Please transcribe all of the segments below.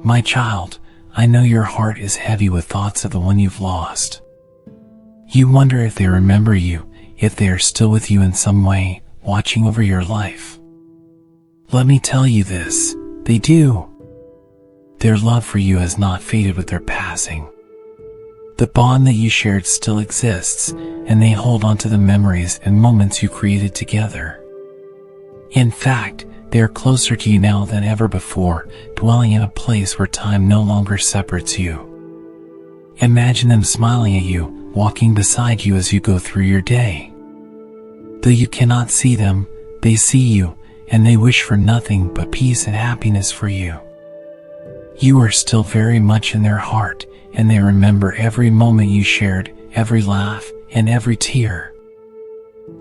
My child, I know your heart is heavy with thoughts of the one you've lost. You wonder if they remember you, if they are still with you in some way, watching over your life. Let me tell you this, they do. Their love for you has not faded with their passing. The bond that you shared still exists, and they hold on to the memories and moments you created together. In fact, they are closer to you now than ever before, dwelling in a place where time no longer separates you. Imagine them smiling at you, walking beside you as you go through your day. Though you cannot see them, they see you, and they wish for nothing but peace and happiness for you. You are still very much in their heart, and they remember every moment you shared, every laugh, and every tear.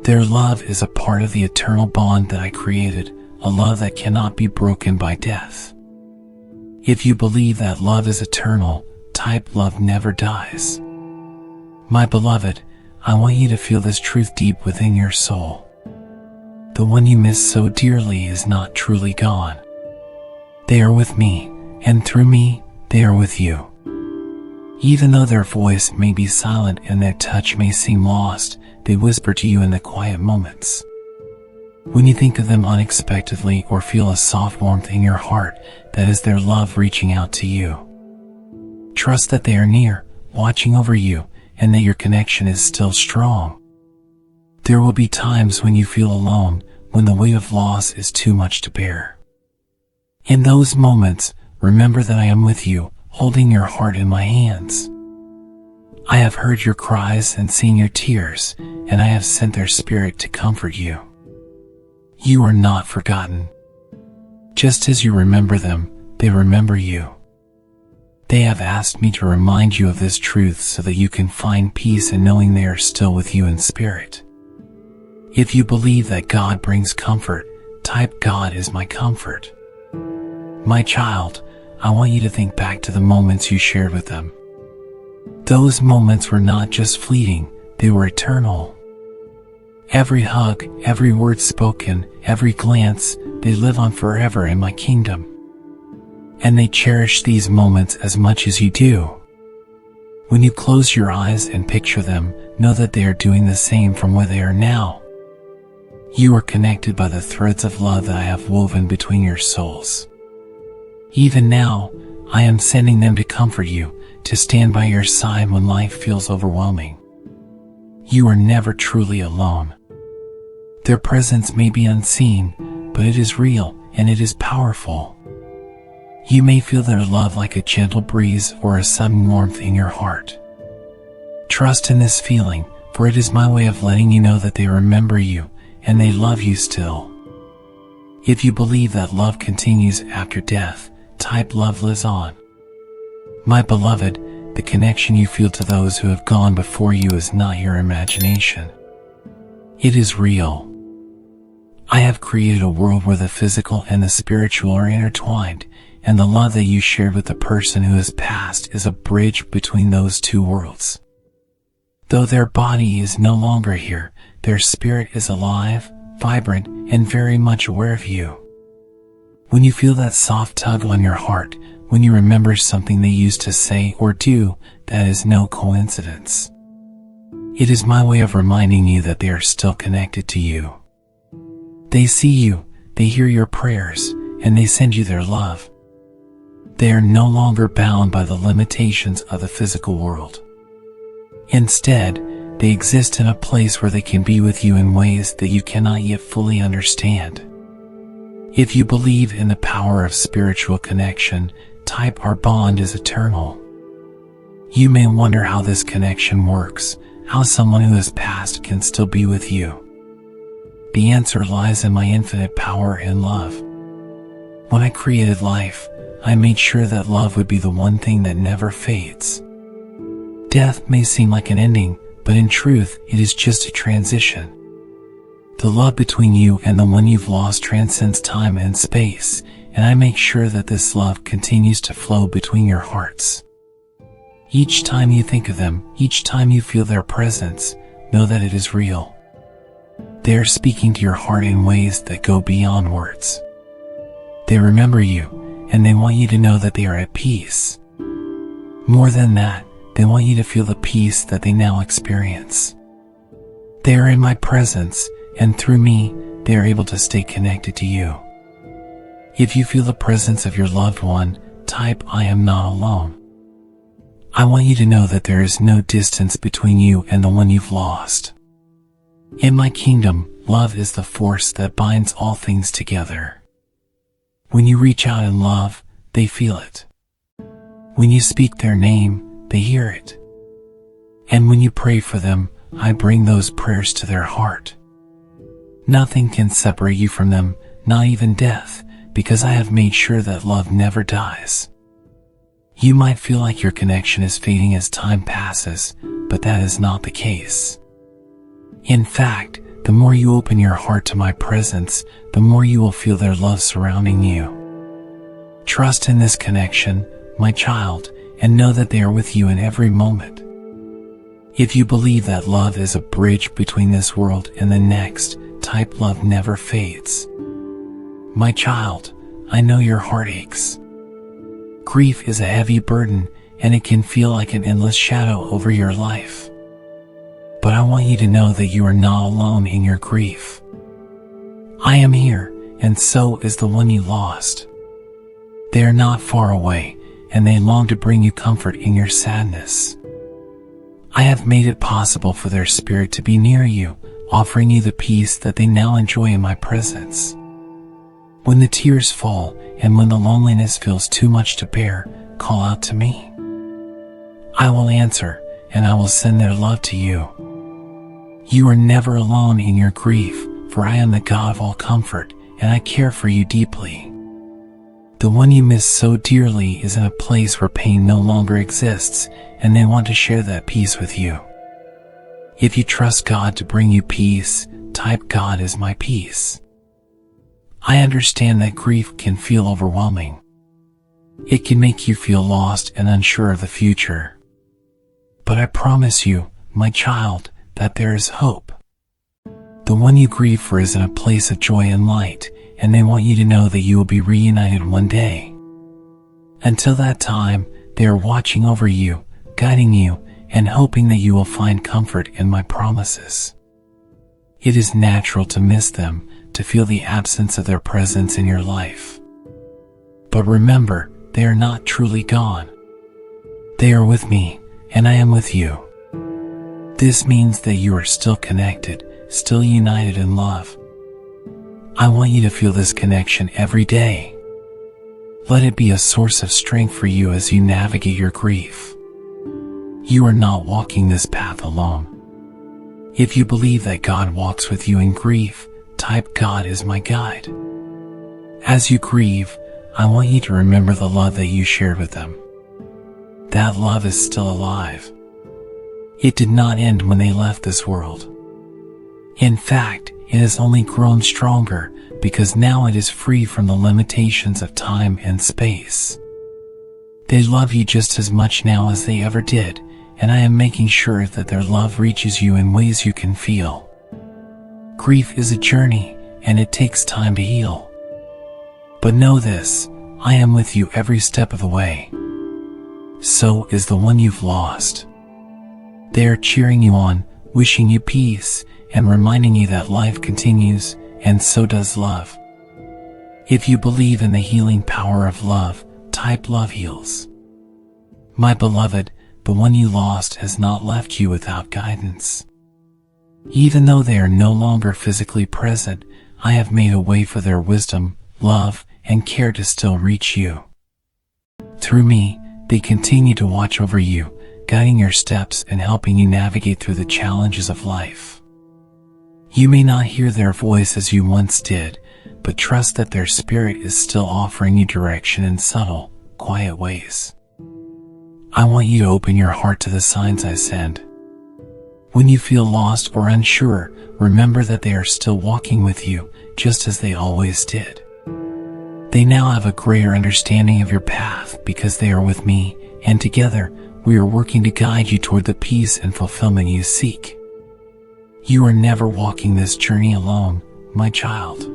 Their love is a part of the eternal bond that I created, a love that cannot be broken by death. If you believe that love is eternal, type love never dies. My beloved, I want you to feel this truth deep within your soul. The one you miss so dearly is not truly gone. They are with me, and through me, they are with you. Even though their voice may be silent and their touch may seem lost, they whisper to you in the quiet moments. When you think of them unexpectedly or feel a soft warmth in your heart, that is their love reaching out to you. Trust that they are near, watching over you, and that your connection is still strong. There will be times when you feel alone, when the weight of loss is too much to bear. In those moments, remember that I am with you, holding your heart in my hands. I have heard your cries and seen your tears, and I have sent their spirit to comfort you. You are not forgotten. Just as you remember them, they remember you. They have asked me to remind you of this truth so that you can find peace in knowing they are still with you in spirit. If you believe that God brings comfort, type God is my comfort. My child, I want you to think back to the moments you shared with them. Those moments were not just fleeting, they were eternal. Every hug, every word spoken, every glance, they live on forever in my kingdom. And they cherish these moments as much as you do. When you close your eyes and picture them, know that they are doing the same from where they are now. You are connected by the threads of love that I have woven between your souls. Even now, I am sending them to comfort you, to stand by your side when life feels overwhelming. You are never truly alone. Their presence may be unseen, but it is real and it is powerful. You may feel their love like a gentle breeze or a sudden warmth in your heart. Trust in this feeling, for it is my way of letting you know that they remember you and they love you still. If you believe that love continues after death, type love lives on. My beloved, the connection you feel to those who have gone before you is not your imagination. It is real. I have created a world where the physical and the spiritual are intertwined, and the love that you shared with the person who has passed is a bridge between those two worlds. Though their body is no longer here, their spirit is alive, vibrant, and very much aware of you. When you feel that soft tug on your heart, when you remember something they used to say or do, that is no coincidence. It is my way of reminding you that they are still connected to you. They see you, they hear your prayers, and they send you their love. They are no longer bound by the limitations of the physical world. Instead, they exist in a place where they can be with you in ways that you cannot yet fully understand. If you believe in the power of spiritual connection, type our bond is eternal. You may wonder how this connection works, how someone who has passed can still be with you. The answer lies in my infinite power and love. When I created life, I made sure that love would be the one thing that never fades. Death may seem like an ending, but in truth, it is just a transition. The love between you and the one you've lost transcends time and space, and I make sure that this love continues to flow between your hearts. Each time you think of them, each time you feel their presence, know that it is real. They are speaking to your heart in ways that go beyond words. They remember you, and they want you to know that they are at peace. More than that, they want you to feel the peace that they now experience. They are in my presence, and through me, they are able to stay connected to you. If you feel the presence of your loved one, type "I am not alone." I want you to know that there is no distance between you and the one you've lost. In my kingdom, love is the force that binds all things together. When you reach out in love, they feel it. When you speak their name, they hear it. And when you pray for them, I bring those prayers to their heart. Nothing can separate you from them, not even death, because I have made sure that love never dies. You might feel like your connection is fading as time passes, but that is not the case. In fact, the more you open your heart to my presence, the more you will feel their love surrounding you. Trust in this connection, my child, and know that they are with you in every moment. If you believe that love is a bridge between this world and the next, type "love never fades." My child, I know your heart aches. Grief is a heavy burden, and it can feel like an endless shadow over your life. But I want you to know that you are not alone in your grief. I am here, and so is the one you lost. They are not far away, and they long to bring you comfort in your sadness. I have made it possible for their spirit to be near you, offering you the peace that they now enjoy in my presence. When the tears fall, and when the loneliness feels too much to bear, call out to me. I will answer, and I will send their love to you. You are never alone in your grief, for I am the God of all comfort, and I care for you deeply. The one you miss so dearly is in a place where pain no longer exists, and they want to share that peace with you. If you trust God to bring you peace, type "God is my peace." I understand that grief can feel overwhelming. It can make you feel lost and unsure of the future. But I promise you, my child, that there is hope. The one you grieve for is in a place of joy and light, and they want you to know that you will be reunited one day. Until that time, they are watching over you, guiding you, and hoping that you will find comfort in my promises. It is natural to miss them, to feel the absence of their presence in your life. But remember, they are not truly gone. They are with me, and I am with you. This means that you are still connected, still united in love. I want you to feel this connection every day. Let it be a source of strength for you as you navigate your grief. You are not walking this path alone. If you believe that God walks with you in grief, type "God is my guide." As you grieve, I want you to remember the love that you shared with them. That love is still alive. It did not end when they left this world. In fact, it has only grown stronger because now it is free from the limitations of time and space. They love you just as much now as they ever did, and I am making sure that their love reaches you in ways you can feel. Grief is a journey, and it takes time to heal. But know this, I am with you every step of the way. So is the one you've lost. They are cheering you on, wishing you peace, and reminding you that life continues, and so does love. If you believe in the healing power of love, type "Love heals." My beloved, the one you lost has not left you without guidance. Even though they are no longer physically present, I have made a way for their wisdom, love, and care to still reach you. Through me, they continue to watch over you, guiding your steps and helping you navigate through the challenges of life. You may not hear their voice as you once did, but trust that their spirit is still offering you direction in subtle, quiet ways. I want you to open your heart to the signs I send. When you feel lost or unsure, remember that they are still walking with you, just as they always did. They now have a greater understanding of your path because they are with me, and together, we are working to guide you toward the peace and fulfillment you seek. You are never walking this journey alone, my child.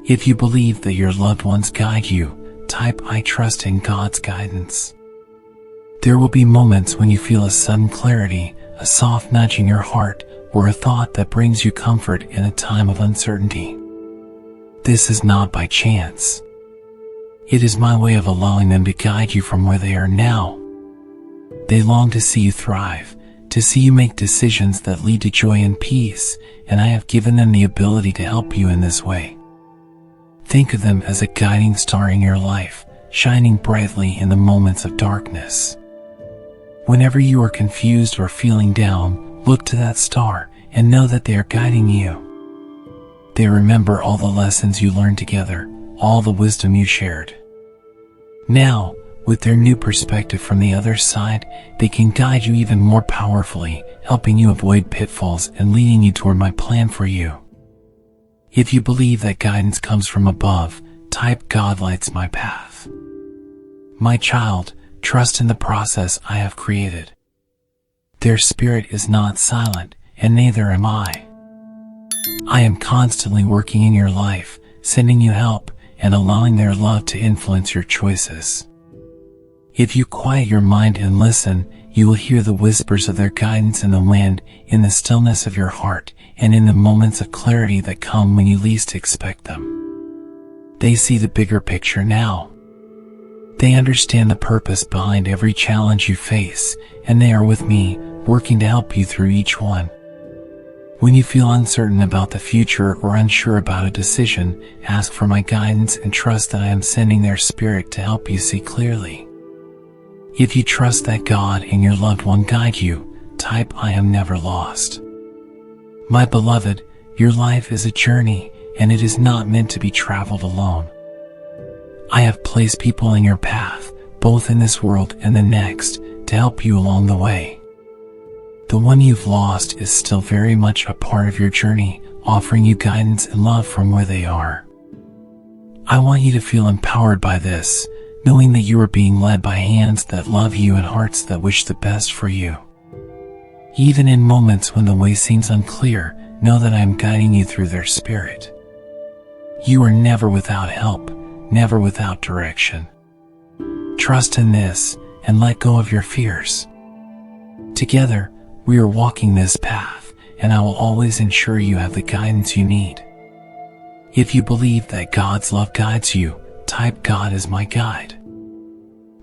If you believe that your loved ones guide you, Type I trust in God's guidance. There will be moments when you feel a sudden clarity, a soft nudge in your heart, or a thought that brings you comfort in a time of uncertainty. This is not by chance. It is my way of allowing them to guide you from where they are now. They long to see you thrive, to see you make decisions that lead to joy and peace, and I have given them the ability to help you in this way. Think of them as a guiding star in your life, shining brightly in the moments of darkness. Whenever you are confused or feeling down, look to that star and know that they are guiding you. They remember all the lessons you learned together, all the wisdom you shared. Now, with their new perspective from the other side, they can guide you even more powerfully, helping you avoid pitfalls and leading you toward my plan for you. If you believe that guidance comes from above, type God lights my path. My child, trust in the process I have created. Their spirit is not silent, and neither am I. I am constantly working in your life, sending you help, and allowing their love to influence your choices. If you quiet your mind and listen, you will hear the whispers of their guidance in the wind, in the stillness of your heart, and in the moments of clarity that come when you least expect them. They see the bigger picture now. They understand the purpose behind every challenge you face, and they are with me, working to help you through each one. When you feel uncertain about the future or unsure about a decision, ask for my guidance and trust that I am sending their spirit to help you see clearly. If you trust that God and your loved one guide you, type I am never lost. My beloved, your life is a journey, and it is not meant to be traveled alone. I have placed people in your path, both in this world and the next, to help you along the way. The one you've lost is still very much a part of your journey, offering you guidance and love from where they are. I want you to feel empowered by this, knowing that you are being led by hands that love you and hearts that wish the best for you. Even in moments when the way seems unclear, know that I am guiding you through their spirit. You are never without help, never without direction. Trust in this, and let go of your fears. Together, we are walking this path, and I will always ensure you have the guidance you need. If you believe that God's love guides you, type God is my guide.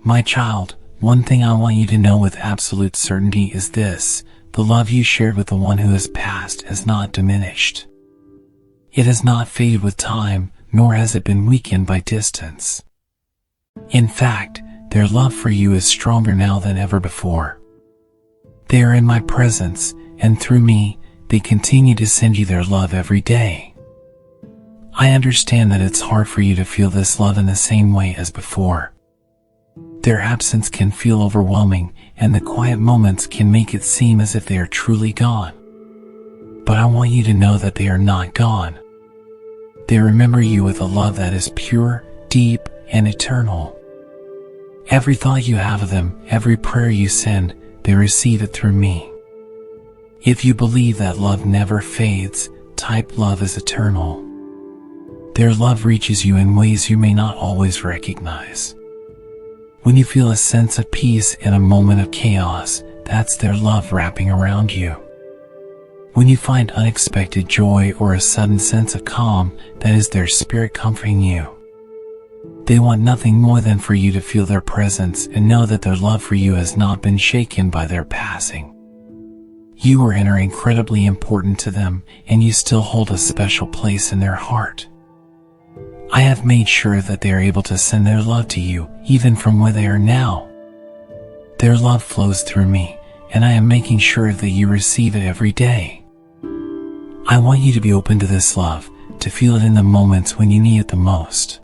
My child, one thing I want you to know with absolute certainty is this: the love you shared with the one who has passed has not diminished. It has not faded with time, nor has it been weakened by distance. In fact, their love for you is stronger now than ever before. They are in my presence, and through me, they continue to send you their love every day. I understand that it's hard for you to feel this love in the same way as before. Their absence can feel overwhelming, and the quiet moments can make it seem as if they are truly gone. But I want you to know that they are not gone. They remember you with a love that is pure, deep, and eternal. Every thought you have of them, every prayer you send, they receive it through me. If you believe that love never fades, type love is eternal. Their love reaches you in ways you may not always recognize. When you feel a sense of peace in a moment of chaos, that's their love wrapping around you. When you find unexpected joy or a sudden sense of calm, that is their spirit comforting you. They want nothing more than for you to feel their presence and know that their love for you has not been shaken by their passing. You are incredibly important to them, and you still hold a special place in their heart. I have made sure that they are able to send their love to you, even from where they are now. Their love flows through me, and I am making sure that you receive it every day. I want you to be open to this love, to feel it in the moments when you need it the most.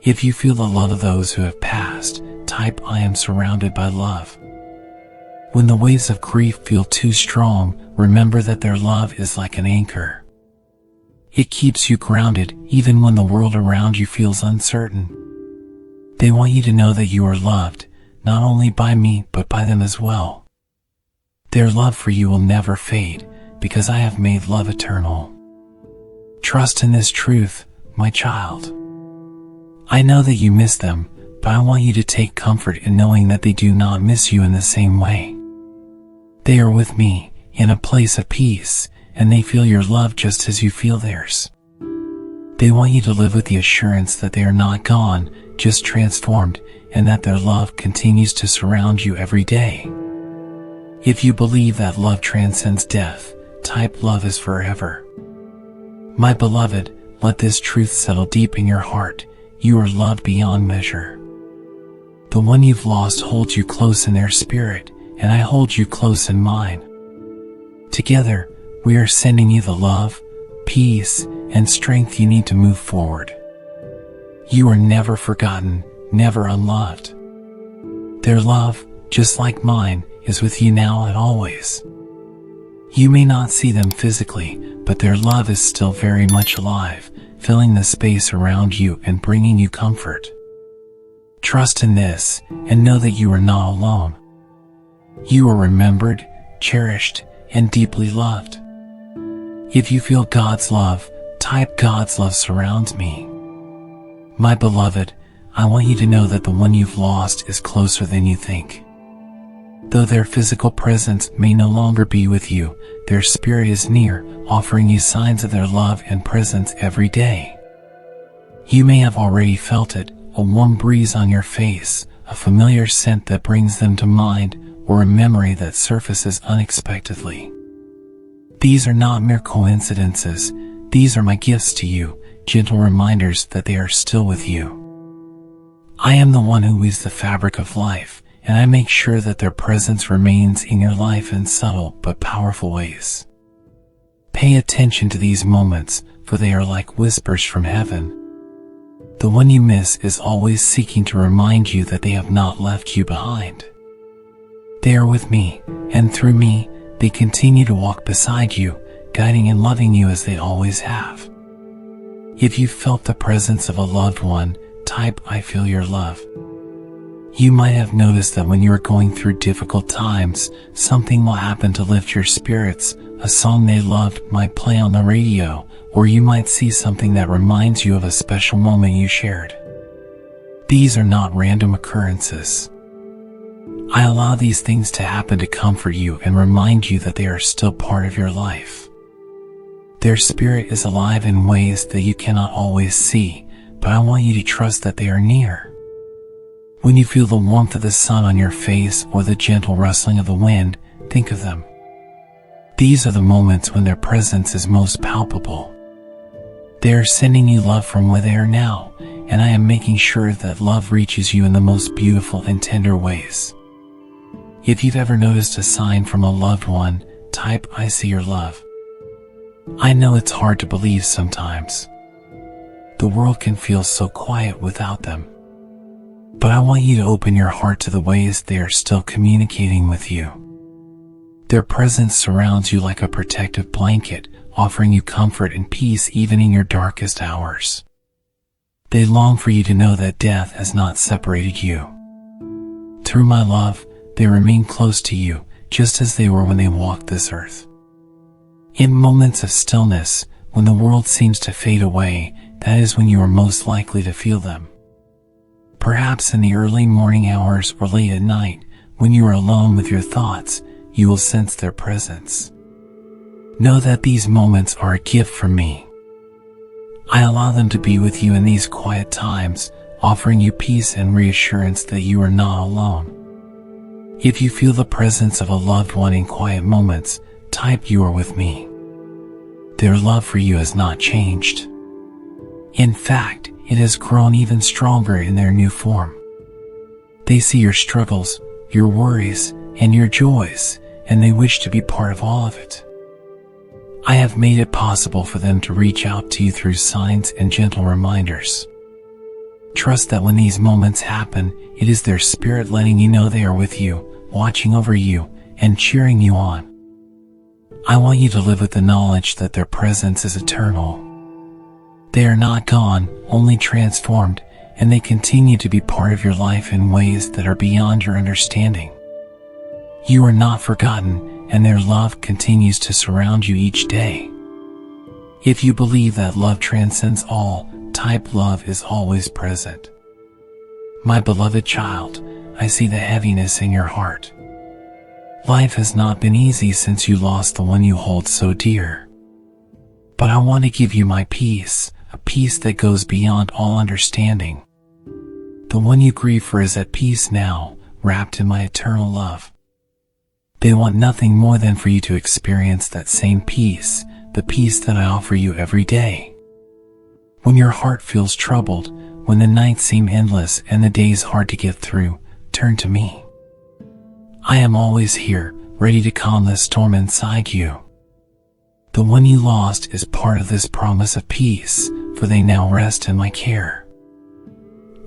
If you feel the love of those who have passed, type I am surrounded by love. When the waves of grief feel too strong, remember that their love is like an anchor. It keeps you grounded even when the world around you feels uncertain. They want you to know that you are loved, not only by me but by them as well. Their love for you will never fade, because I have made love eternal. Trust in this truth, my child. I know that you miss them, but I want you to take comfort in knowing that they do not miss you in the same way. They are with me, in a place of peace, and they feel your love just as you feel theirs. They want you to live with the assurance that they are not gone, just transformed, and that their love continues to surround you every day. If you believe that love transcends death, type love is forever. My beloved, let this truth settle deep in your heart. You are loved beyond measure. The one you've lost holds you close in their spirit, and I hold you close in mine. Together, we are sending you the love, peace, and strength you need to move forward. You are never forgotten, never unloved. Their love, just like mine, is with you now and always. You may not see them physically, but their love is still very much alive, filling the space around you and bringing you comfort. Trust in this, and know that you are not alone. You are remembered, cherished, and deeply loved. If you feel God's love, type God's love surrounds me. My beloved, I want you to know that the one you've lost is closer than you think. Though their physical presence may no longer be with you, their spirit is near, offering you signs of their love and presence every day. You may have already felt it, a warm breeze on your face, a familiar scent that brings them to mind, or a memory that surfaces unexpectedly. These are not mere coincidences, these are my gifts to you, gentle reminders that they are still with you. I am the one who weaves the fabric of life, and I make sure that their presence remains in your life in subtle but powerful ways. Pay attention to these moments, for they are like whispers from heaven. The one you miss is always seeking to remind you that they have not left you behind. They are with me, and through me, they continue to walk beside you, guiding and loving you as they always have. If you felt the presence of a loved one, type I feel your love. You might have noticed that when you are going through difficult times, something will happen to lift your spirits. A song they loved might play on the radio, or you might see something that reminds you of a special moment you shared. These are not random occurrences. I allow these things to happen to comfort you and remind you that they are still part of your life. Their spirit is alive in ways that you cannot always see, but I want you to trust that they are near. When you feel the warmth of the sun on your face or the gentle rustling of the wind, think of them. These are the moments when their presence is most palpable. They are sending you love from where they are now, and I am making sure that love reaches you in the most beautiful and tender ways. If you've ever noticed a sign from a loved one, type I see your love. I know it's hard to believe sometimes. The world can feel so quiet without them. But I want you to open your heart to the ways they are still communicating with you. Their presence surrounds you like a protective blanket, offering you comfort and peace even in your darkest hours. They long for you to know that death has not separated you. Through my love, they remain close to you, just as they were when they walked this earth. In moments of stillness, when the world seems to fade away, that is when you are most likely to feel them. Perhaps in the early morning hours or late at night, when you are alone with your thoughts, you will sense their presence. Know that these moments are a gift from me. I allow them to be with you in these quiet times, offering you peace and reassurance that you are not alone. If you feel the presence of a loved one in quiet moments, type you are with me. Their love for you has not changed. In fact, it has grown even stronger in their new form. They see your struggles, your worries, and your joys, and they wish to be part of all of it. I have made it possible for them to reach out to you through signs and gentle reminders. Trust that when these moments happen, it is their spirit letting you know they are with you, watching over you, and cheering you on. I want you to live with the knowledge that their presence is eternal. They are not gone, only transformed, and they continue to be part of your life in ways that are beyond your understanding. You are not forgotten, and their love continues to surround you each day. If you believe that love transcends all, Type love is always present. My beloved child, I see the heaviness in your heart. Life has not been easy since you lost the one you hold so dear. But I want to give you my peace, a peace that goes beyond all understanding. The one you grieve for is at peace now, wrapped in my eternal love. They want nothing more than for you to experience that same peace, the peace that I offer you every day. When your heart feels troubled, when the nights seem endless and the days hard to get through, turn to me. I am always here, ready to calm the storm inside you. The one you lost is part of this promise of peace, for they now rest in my care.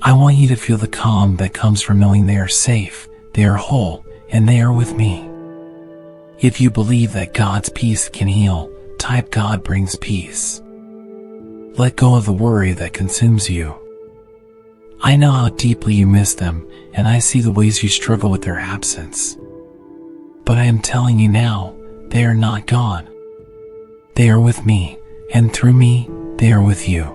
I want you to feel the calm that comes from knowing they are safe, they are whole, and they are with me. If you believe that God's peace can heal, type God brings peace. Let go of the worry that consumes you. I know how deeply you miss them, and I see the ways you struggle with their absence. But I am telling you now, they are not gone. They are with me, and through me, they are with you.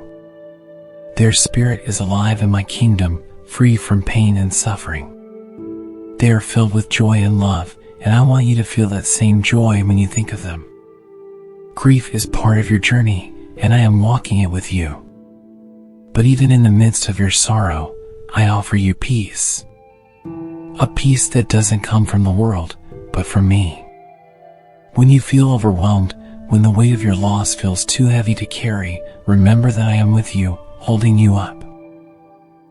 Their spirit is alive in my kingdom, free from pain and suffering. They are filled with joy and love, and I want you to feel that same joy when you think of them. Grief is part of your journey, and I am walking it with you. But even in the midst of your sorrow, I offer you peace. A peace that doesn't come from the world, but from me. When you feel overwhelmed, when the weight of your loss feels too heavy to carry, remember that I am with you, holding you up.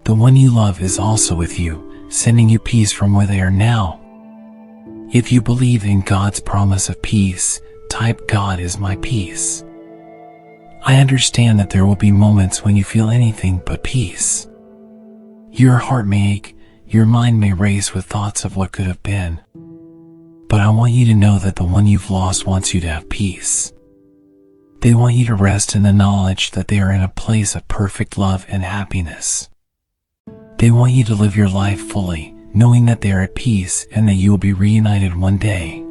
The one you love is also with you, sending you peace from where they are now. If you believe in God's promise of peace, type God is my peace. I understand that there will be moments when you feel anything but peace. Your heart may ache, your mind may race with thoughts of what could have been. But I want you to know that the one you've lost wants you to have peace. They want you to rest in the knowledge that they are in a place of perfect love and happiness. They want you to live your life fully, knowing that they are at peace and that you will be reunited one day.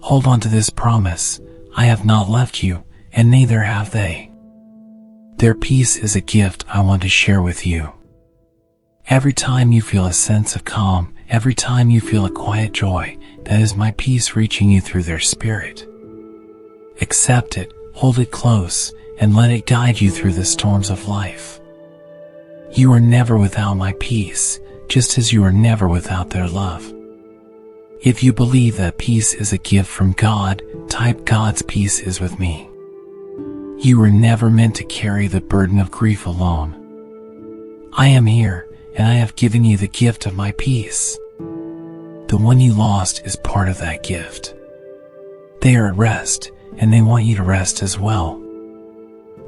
Hold on to this promise, I have not left you, and neither have they. Their peace is a gift I want to share with you. Every time you feel a sense of calm, every time you feel a quiet joy, that is my peace reaching you through their spirit. Accept it, hold it close, and let it guide you through the storms of life. You are never without my peace, just as you are never without their love. If you believe that peace is a gift from God, type God's peace is with me. You were never meant to carry the burden of grief alone. I am here, and I have given you the gift of my peace. The one you lost is part of that gift. They are at rest, and they want you to rest as well.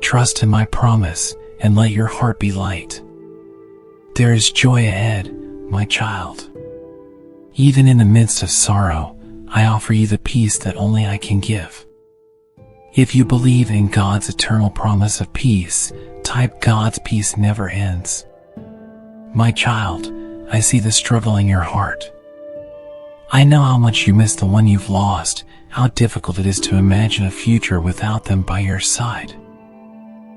Trust in my promise, and let your heart be light. There is joy ahead, my child. Even in the midst of sorrow, I offer you the peace that only I can give. If you believe in God's eternal promise of peace, type God's peace never ends. My child, I see the struggle in your heart. I know how much you miss the one you've lost, how difficult it is to imagine a future without them by your side.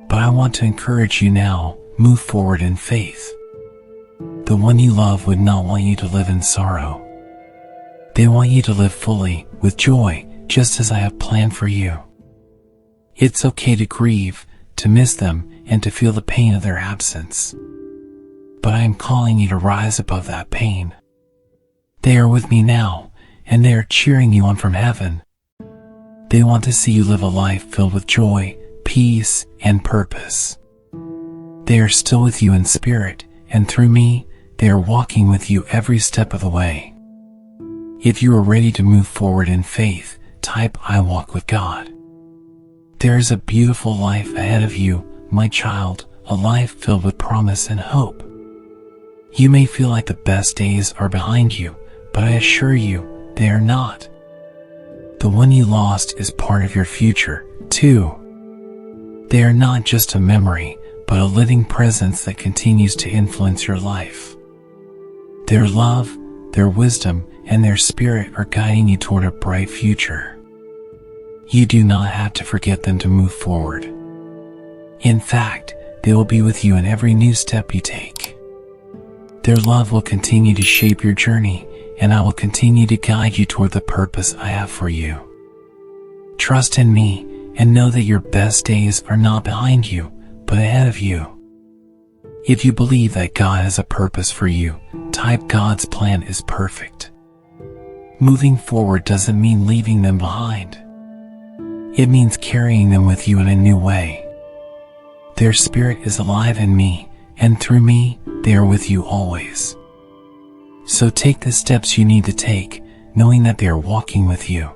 But I want to encourage you now, move forward in faith. The one you love would not want you to live in sorrow. They want you to live fully, with joy, just as I have planned for you. It's okay to grieve, to miss them, and to feel the pain of their absence. But I am calling you to rise above that pain. They are with me now, and they are cheering you on from heaven. They want to see you live a life filled with joy, peace, and purpose. They are still with you in spirit, and through me, they are walking with you every step of the way. If you are ready to move forward in faith, type I walk with God. There is a beautiful life ahead of you, my child, a life filled with promise and hope. You may feel like the best days are behind you, but I assure you, they are not. The one you lost is part of your future, too. They are not just a memory, but a living presence that continues to influence your life. Their love, their wisdom, and their spirit are guiding you toward a bright future. You do not have to forget them to move forward. In fact, they will be with you in every new step you take. Their love will continue to shape your journey, and I will continue to guide you toward the purpose I have for you. Trust in me and know that your best days are not behind you, but ahead of you. If you believe that God has a purpose for you, type God's plan is perfect. Moving forward doesn't mean leaving them behind. It means carrying them with you in a new way. Their spirit is alive in me, and through me, they are with you always. So take the steps you need to take, knowing that they are walking with you.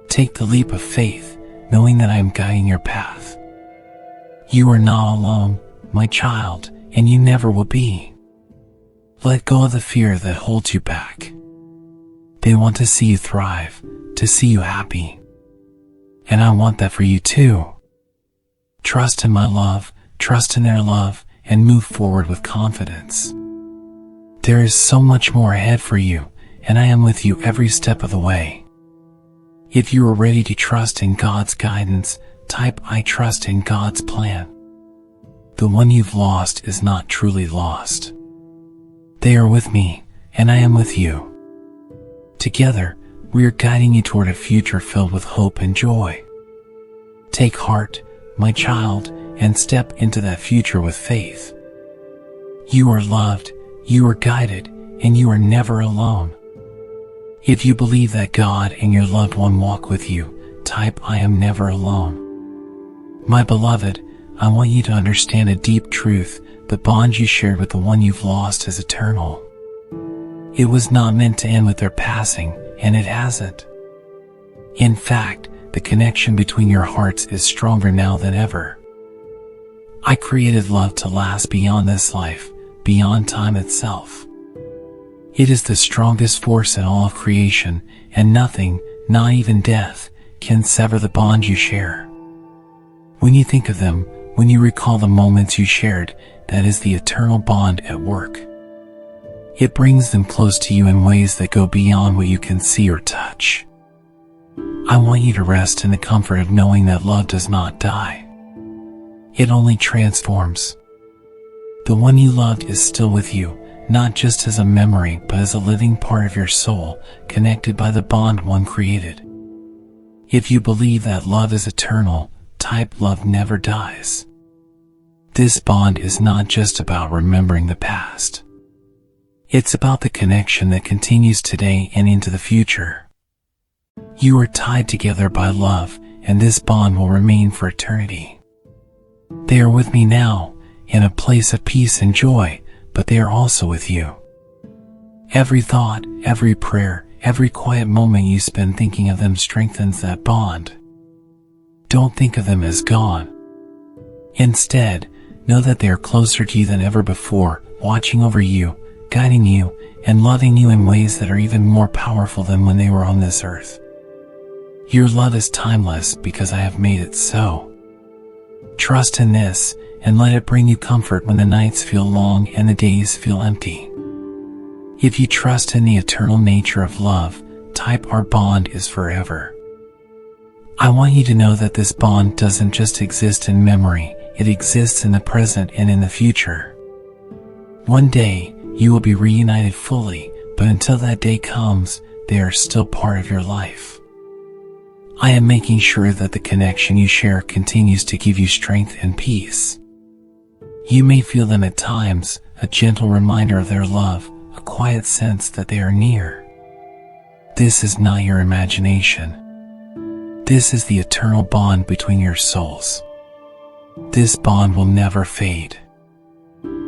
Take the leap of faith, knowing that I am guiding your path. You are not alone, my child, and you never will be. Let go of the fear that holds you back. They want to see you thrive, to see you happy. And I want that for you too. Trust in my love, trust in their love, and move forward with confidence. There is so much more ahead for you, and I am with you every step of the way. If you are ready to trust in God's guidance, type I trust in God's plan. The one you've lost is not truly lost. They are with me, and I am with you. Together, we are guiding you toward a future filled with hope and joy. Take heart, my child, and step into that future with faith. You are loved, you are guided, and you are never alone. If you believe that God and your loved one walk with you, type I am never alone. My beloved, I want you to understand a deep truth: the bond you shared with the one you've lost is eternal. It was not meant to end with their passing, and it hasn't. In fact, the connection between your hearts is stronger now than ever. I created love to last beyond this life, beyond time itself. It is the strongest force in all of creation, and nothing, not even death, can sever the bond you share. When you think of them, when you recall the moments you shared, that is the eternal bond at work. It brings them close to you in ways that go beyond what you can see or touch. I want you to rest in the comfort of knowing that love does not die. It only transforms. The one you loved is still with you, not just as a memory but as a living part of your soul, connected by the bond one created. If you believe that love is eternal, type love never dies. This bond is not just about remembering the past. It's about the connection that continues today and into the future. You are tied together by love, and this bond will remain for eternity. They are with me now, in a place of peace and joy, but they are also with you. Every thought, every prayer, every quiet moment you spend thinking of them strengthens that bond. Don't think of them as gone. Instead, know that they are closer to you than ever before, watching over you, guiding you, and loving you in ways that are even more powerful than when they were on this earth. Your love is timeless because I have made it so. Trust in this, and let it bring you comfort when the nights feel long and the days feel empty. If you trust in the eternal nature of love, type our bond is forever. I want you to know that this bond doesn't just exist in memory, it exists in the present and in the future. One day, you will be reunited fully, but until that day comes, they are still part of your life. I am making sure that the connection you share continues to give you strength and peace. You may feel them at times, a gentle reminder of their love, a quiet sense that they are near. This is not your imagination. This is the eternal bond between your souls. This bond will never fade.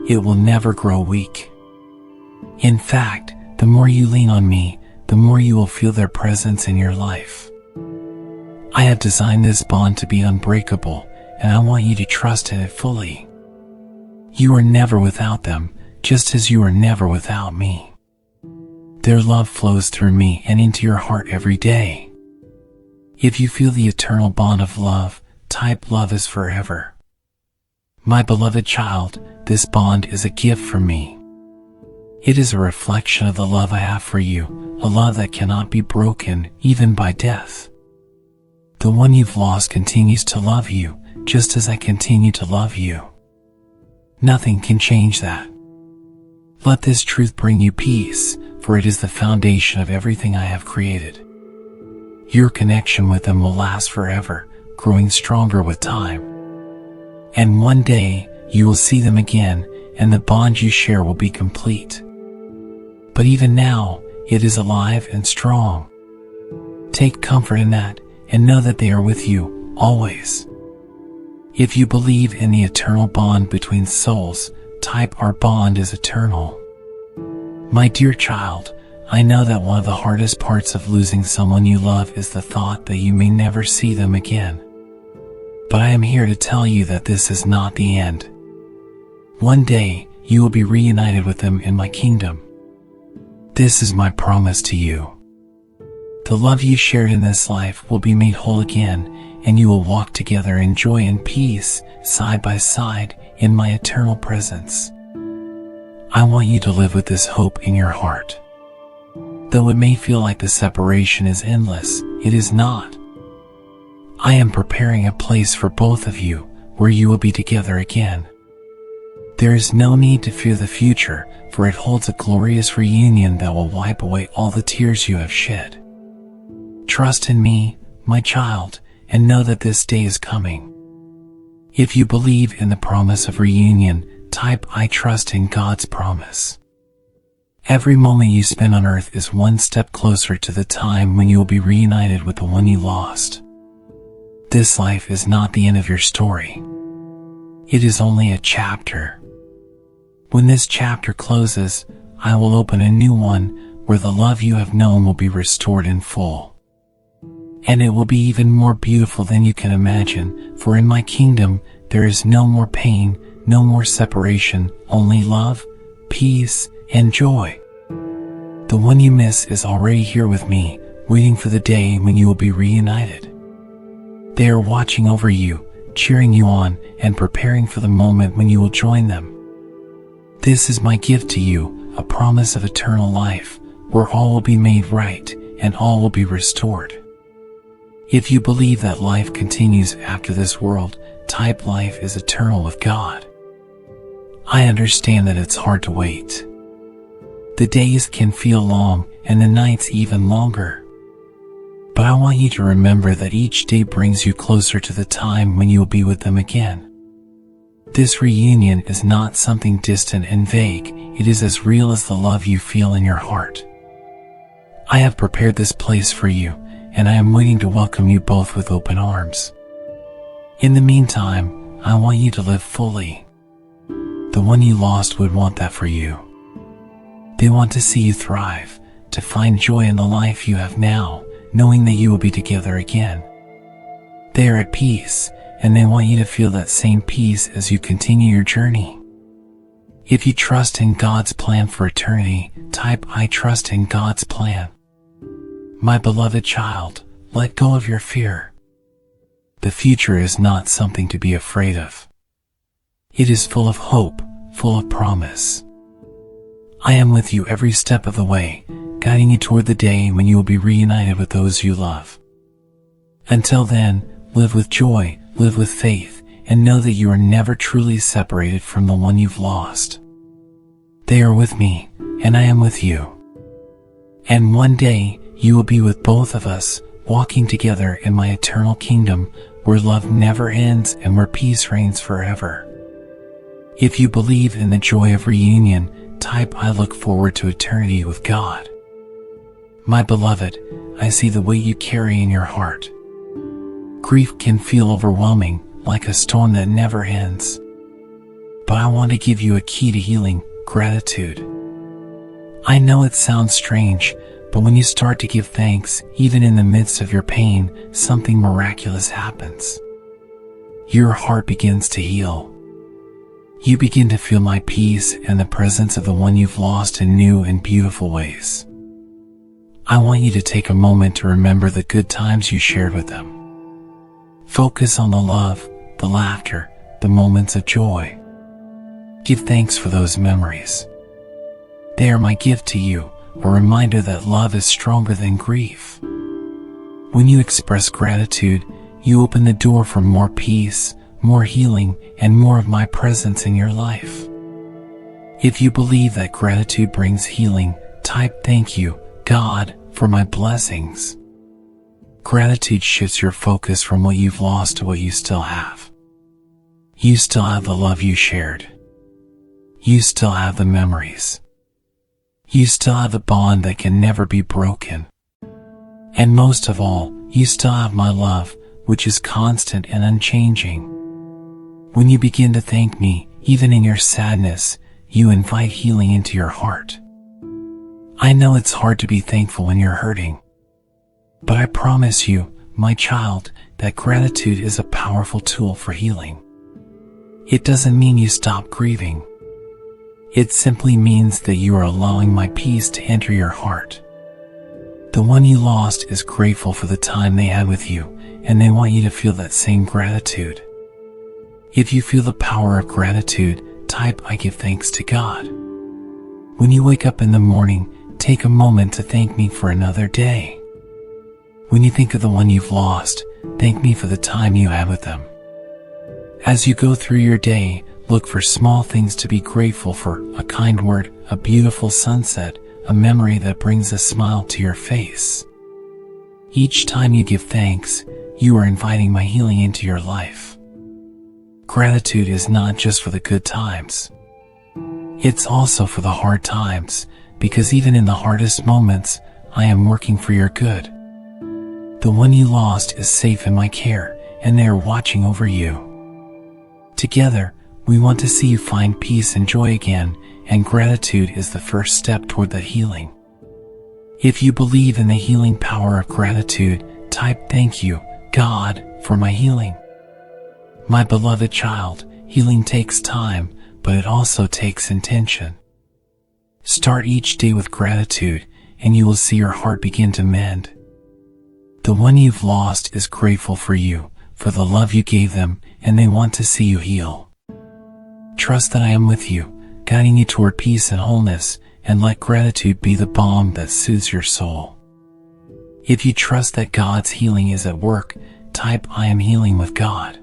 It will never grow weak. In fact, the more you lean on me, the more you will feel their presence in your life. I have designed this bond to be unbreakable, and I want you to trust in it fully. You are never without them, just as you are never without me. Their love flows through me and into your heart every day. If you feel the eternal bond of love, type love is forever. My beloved child, this bond is a gift from me. It is a reflection of the love I have for you, a love that cannot be broken, even by death. The one you've lost continues to love you, just as I continue to love you. Nothing can change that. Let this truth bring you peace, for it is the foundation of everything I have created. Your connection with them will last forever, growing stronger with time. And one day, you will see them again, and the bond you share will be complete. But even now, it is alive and strong. Take comfort in that, and know that they are with you, always. If you believe in the eternal bond between souls, type our bond is eternal. My dear child, I know that one of the hardest parts of losing someone you love is the thought that you may never see them again. But I am here to tell you that this is not the end. One day, you will be reunited with them in my kingdom. This is my promise to you. The love you shared in this life will be made whole again, and you will walk together in joy and peace, side by side, in my eternal presence. I want you to live with this hope in your heart. Though it may feel like the separation is endless, it is not. I am preparing a place for both of you, where you will be together again. There is no need to fear the future, for it holds a glorious reunion that will wipe away all the tears you have shed. Trust in me, my child, and know that this day is coming. If you believe in the promise of reunion, type I trust in God's promise. Every moment you spend on earth is one step closer to the time when you will be reunited with the one you lost. This life is not the end of your story. It is only a chapter. When this chapter closes, I will open a new one where the love you have known will be restored in full. And it will be even more beautiful than you can imagine, for in my kingdom there is no more pain, no more separation, only love, peace, and joy. The one you miss is already here with me, waiting for the day when you will be reunited. They are watching over you, cheering you on, and preparing for the moment when you will join them. This is my gift to you, a promise of eternal life, where all will be made right, and all will be restored. If you believe that life continues after this world, type life is eternal with God. I understand that it's hard to wait. The days can feel long, and the nights even longer. But I want you to remember that each day brings you closer to the time when you will be with them again. This reunion is not something distant and vague, it is as real as the love you feel in your heart. I have prepared this place for you, and I am waiting to welcome you both with open arms. In the meantime, I want you to live fully. The one you lost would want that for you. They want to see you thrive, to find joy in the life you have now, knowing that you will be together again. They are at peace, and they want you to feel that same peace as you continue your journey. If you trust in God's plan for eternity, type I trust in God's plan. My beloved child, let go of your fear. The future is not something to be afraid of. It is full of hope, full of promise. I am with you every step of the way, guiding you toward the day when you will be reunited with those you love. Until then, live with joy, live with faith, and know that you are never truly separated from the one you've lost. They are with me, and I am with you. And one day, you will be with both of us, walking together in my eternal kingdom, where love never ends and where peace reigns forever. If you believe in the joy of reunion, type I look forward to eternity with God. My beloved, I see the weight you carry in your heart. Grief can feel overwhelming, like a storm that never ends. But I want to give you a key to healing, gratitude. I know it sounds strange, but when you start to give thanks, even in the midst of your pain, something miraculous happens. Your heart begins to heal. You begin to feel my peace and the presence of the one you've lost in new and beautiful ways. I want you to take a moment to remember the good times you shared with them. Focus on the love, the laughter, the moments of joy. Give thanks for those memories. They are my gift to you, a reminder that love is stronger than grief. When you express gratitude, you open the door for more peace, more healing, and more of my presence in your life. If you believe that gratitude brings healing, type "Thank you, God, for my blessings." Gratitude shifts your focus from what you've lost to what you still have. You still have the love you shared. You still have the memories. You still have the bond that can never be broken. And most of all, you still have my love, which is constant and unchanging. When you begin to thank me, even in your sadness, you invite healing into your heart. I know it's hard to be thankful when you're hurting. But I promise you, my child, that gratitude is a powerful tool for healing. It doesn't mean you stop grieving. It simply means that you are allowing my peace to enter your heart. The one you lost is grateful for the time they had with you, and they want you to feel that same gratitude. If you feel the power of gratitude, type "I give thanks to God." When you wake up in the morning, take a moment to thank me for another day. When you think of the one you've lost, thank me for the time you had with them. As you go through your day, look for small things to be grateful for: a kind word, a beautiful sunset, a memory that brings a smile to your face. Each time you give thanks, you are inviting my healing into your life. Gratitude is not just for the good times. It's also for the hard times, because even in the hardest moments, I am working for your good. The one you lost is safe in my care, and they are watching over you. Together, we want to see you find peace and joy again, and gratitude is the first step toward that healing. If you believe in the healing power of gratitude, type "Thank you, God, for my healing." My beloved child, healing takes time, but it also takes intention. Start each day with gratitude, and you will see your heart begin to mend. The one you've lost is grateful for you, for the love you gave them, and they want to see you heal. Trust that I am with you, guiding you toward peace and wholeness, and let gratitude be the balm that soothes your soul. If you trust that God's healing is at work, type "I am healing with God."